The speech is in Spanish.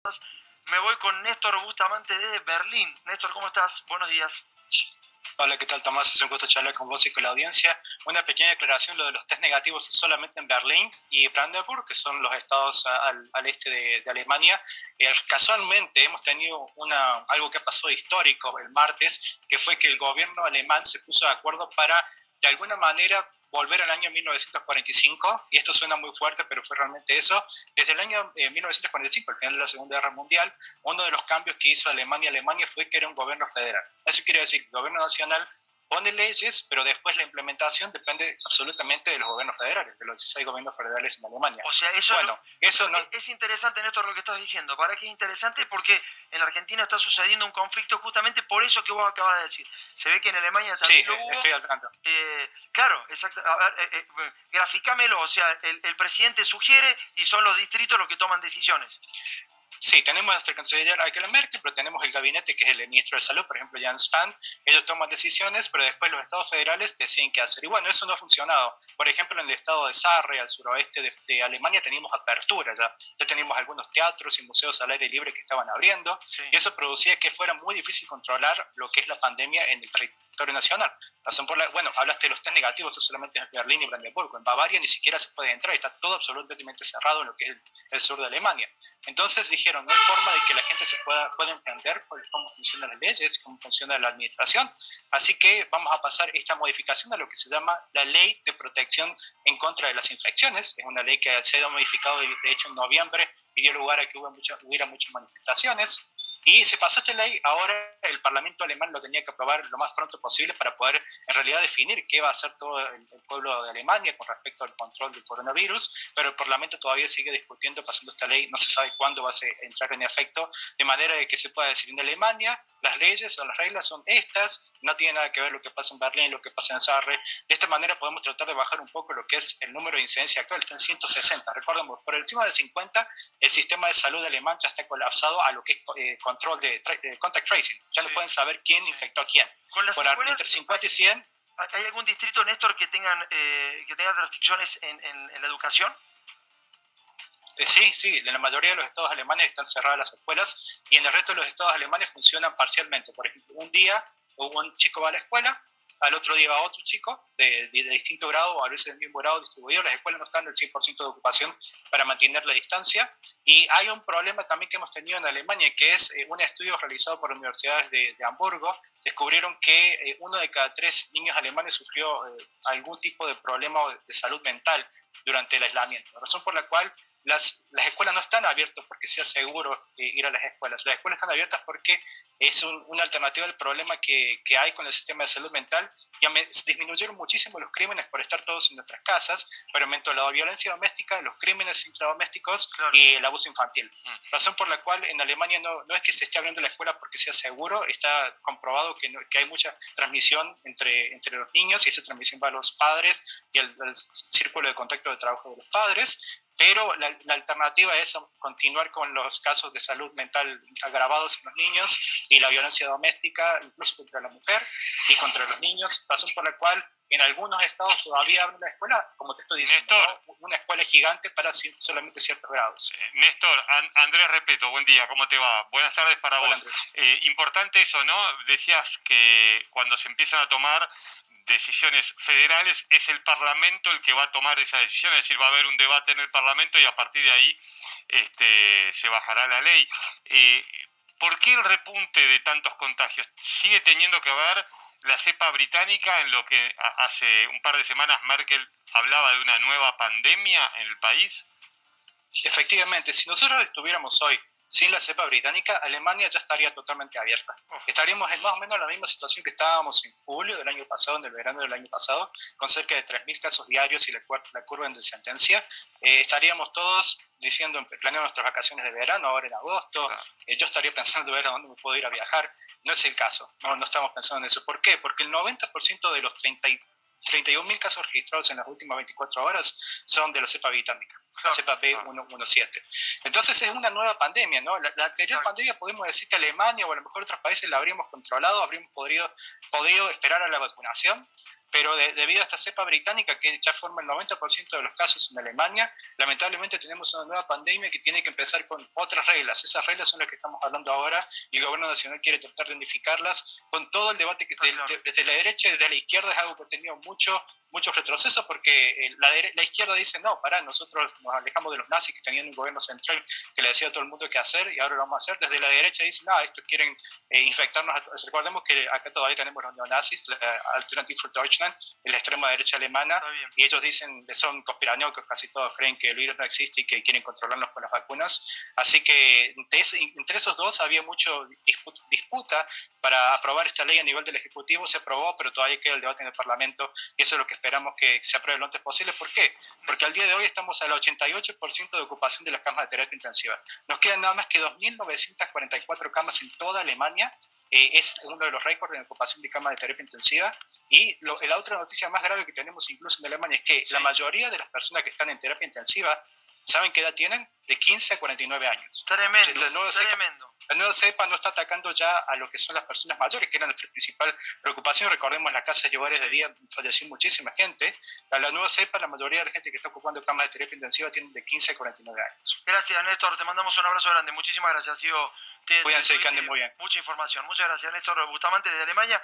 Me voy con Néstor Bustamante de Berlín. Néstor, ¿cómo estás? Buenos días. Hola, ¿qué tal, Tomás? Es un gusto charlar con vos y con la audiencia. Una pequeña aclaración, lo de los test negativos es solamente en Berlín y Brandenburg, que son los estados al este de Alemania. Casualmente hemos tenido algo que pasó histórico el martes, que fue que el gobierno alemán se puso de acuerdo para, de alguna manera, volver al año 1945, y esto suena muy fuerte, pero fue realmente eso. Desde el año 1945, al final de la Segunda Guerra Mundial, uno de los cambios que hizo Alemania fue que era un gobierno federal. Eso quiere decir que el gobierno nacional pone leyes, pero después la implementación depende absolutamente de los gobiernos federales, de los 16 gobiernos federales en Alemania. O sea, es interesante, Néstor, lo que estás diciendo. ¿Para qué es interesante? Porque en la Argentina está sucediendo un conflicto justamente por eso que vos acabas de decir. Se ve que en Alemania también lo hubo. Estoy al tanto. Claro, exacto. A ver, graficámelo. O sea, el presidente sugiere y son los distritos los que toman decisiones. Sí, tenemos a nuestra canciller Angela Merkel, pero tenemos el gabinete, que es el ministro de Salud, por ejemplo, Jens Spahn. Ellos toman decisiones, pero después los estados federales deciden qué hacer. Y bueno, eso no ha funcionado. Por ejemplo, en el estado de Sarre, al suroeste de Alemania, teníamos apertura ya teníamos algunos teatros y museos al aire libre que estaban abriendo, sí. Y eso producía que fuera muy difícil controlar lo que es la pandemia en el territorio nacional. Bueno, hablaste de los test negativos, eso solamente en Berlín y Brandenburgo. En Bavaria ni siquiera se puede entrar, está todo absolutamente cerrado en lo que es el sur de Alemania. Entonces dijeron, no hay forma de que la gente pueda entender cómo funcionan las leyes, cómo funciona la administración, así que vamos a pasar esta modificación a lo que se llama la Ley de Protección en contra de las Infecciones. Es una ley que se ha modificado, de hecho, en noviembre, y dio lugar a que hubiera muchas manifestaciones. Y se pasó esta ley, ahora el Parlamento alemán lo tenía que aprobar lo más pronto posible para poder en realidad definir qué va a hacer todo el pueblo de Alemania con respecto al control del coronavirus, pero el Parlamento todavía sigue discutiendo, pasando esta ley, no se sabe cuándo va a entrar en efecto, de manera de que se pueda decir en Alemania, las leyes o las reglas son estas, no tiene nada que ver lo que pasa en Berlín, lo que pasa en Sarre. De esta manera podemos tratar de bajar un poco lo que es el número de incidencia actual, está en 160. Recordemos, por encima de 50, el sistema de salud alemán ya está colapsado a lo que es control de contact tracing. Ya no pueden saber quién infectó a quién. Entre 50 y 100... ¿Hay algún distrito, Néstor, que tenga restricciones en la educación? Sí, en la mayoría de los estados alemanes están cerradas las escuelas y en el resto de los estados alemanes funcionan parcialmente. Por ejemplo, un día un chico va a la escuela, al otro día va otro chico de distinto grado o a veces del mismo grado distribuido. Las escuelas no están del 100% de ocupación para mantener la distancia. Y hay un problema también que hemos tenido en Alemania, que es un estudio realizado por universidades de Hamburgo. Descubrieron que 1 de cada 3 niños alemanes sufrió algún tipo de problema de salud mental durante el aislamiento. La razón por la cual las escuelas no están abiertas porque sea seguro ir a las escuelas. Las escuelas están abiertas porque es una alternativa al problema que hay con el sistema de salud mental. Disminuyeron muchísimo los crímenes por estar todos en nuestras casas, pero aumentó la violencia doméstica, los crímenes intradomésticos, claro, y el abuso infantil. Razón por la cual en Alemania no es que se esté abriendo la escuela porque sea seguro, está comprobado que hay mucha transmisión entre los niños, y esa transmisión va a los padres y al círculo de contacto de trabajo de los padres. Pero la alternativa es continuar con los casos de salud mental agravados en los niños y la violencia doméstica, incluso contra la mujer y contra los niños, razón por la cual en algunos estados todavía abren la escuela, como te estoy diciendo, Néstor, ¿no? Una escuela gigante para solamente ciertos grados. Néstor, Andrés Repeto, buen día, ¿cómo te va? Buenas tardes para vos. Importante eso, ¿no? Decías que cuando se empiezan a tomar decisiones federales, es el Parlamento el que va a tomar esa decisión, es decir, va a haber un debate en el Parlamento y a partir de ahí se bajará la ley. ¿Por qué el repunte de tantos contagios? ¿Sigue teniendo que ver la cepa británica en lo que hace un par de semanas Merkel hablaba de una nueva pandemia en el país? Efectivamente, si nosotros estuviéramos hoy sin la cepa británica, Alemania ya estaría totalmente abierta. Estaríamos en más o menos la misma situación que estábamos en julio del año pasado, en el verano del año pasado, con cerca de 3.000 casos diarios y la curva en descendencia. Estaríamos todos diciendo, planeando nuestras vacaciones de verano, ahora en agosto. Claro. Yo estaría pensando ver a dónde me puedo ir a viajar. No es el caso, no estamos pensando en eso. ¿Por qué? Porque el 90% de los 31.000 casos registrados en las últimas 24 horas son de la cepa británica, la cepa B117. Entonces es una nueva pandemia, ¿no? La anterior pandemia podemos decir que Alemania o a lo mejor otros países la habríamos controlado, habríamos podido esperar a la vacunación, pero debido a esta cepa británica que ya forma el 90% de los casos en Alemania, lamentablemente tenemos una nueva pandemia que tiene que empezar con otras reglas. Esas reglas son las que estamos hablando ahora y el gobierno nacional quiere tratar de unificarlas con todo el debate que desde la derecha y desde la izquierda es algo que ha tenido muchos retrocesos porque la izquierda dice, no, nosotros nos alejamos de los nazis que tenían un gobierno central que le decía a todo el mundo qué hacer y ahora lo vamos a hacer. Desde la derecha dicen, no, estos quieren infectarnos. Recordemos que acá todavía tenemos los neonazis, la Alternative for Deutschland, la extrema derecha alemana, y ellos dicen que son conspiranoicos, casi todos creen que el virus no existe y que quieren controlarnos con las vacunas. Así que entre esos dos había mucho disputa para aprobar esta ley a nivel del Ejecutivo. Se aprobó, pero todavía queda el debate en el Parlamento y eso es lo que esperamos que se apruebe lo antes posible. ¿Por qué? Porque al día de hoy estamos al 88% de ocupación de las camas de terapia intensiva. Nos quedan nada más que 2.944 camas en toda Alemania. Es uno de los récords en ocupación de camas de terapia intensiva. Y la otra noticia más grave que tenemos incluso en Alemania es que la mayoría de las personas que están en terapia intensiva, ¿saben qué edad tienen? De 15 a 49 años. Tremendo, tremendo. La nueva cepa no está atacando ya a lo que son las personas mayores, que era nuestra principal preocupación. Recordemos, las casas de hogares de día falleció muchísima gente. La nueva cepa, la mayoría de la gente que está ocupando camas de terapia intensiva tienen de 15 a 49 años. Gracias, Néstor. Te mandamos un abrazo grande. Muchísimas gracias. Ha sido Cuídense, que anden muy bien. Mucha información. Muchas gracias, Néstor Bustamante, desde Alemania.